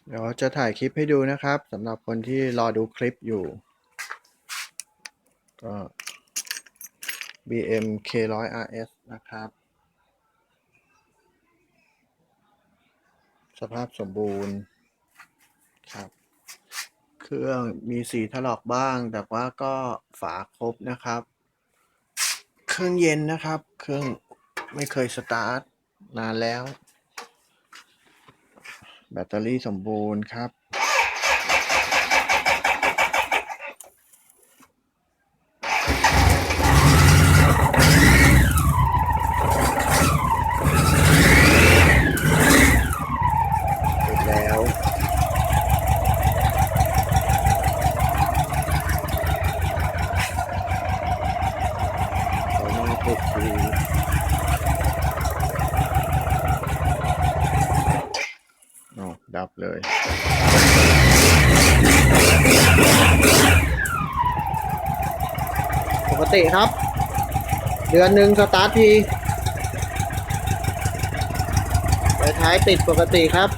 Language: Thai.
เดี๋ยวจะถ่ายคลิปให้ดูนะครับสำหรับคนที่รอดูคลิปอยู่ก็ BM K100 RS นะครับสภาพสมบูรณ์ครับเครื่องมีสีถลอกบ้างแต่ว่าก็ฝาครบนะครับเครื่องเย็นนะครับเครื่องไม่เคยสตาร์ทนานแล้วแบตเตอรี่สมบูรณ์ครับเสร็จแล้วเรามาติดดีดับเลยปกติครับเดือนหนึ่งสตาร์ททีไฟท้ายติดปกติครับ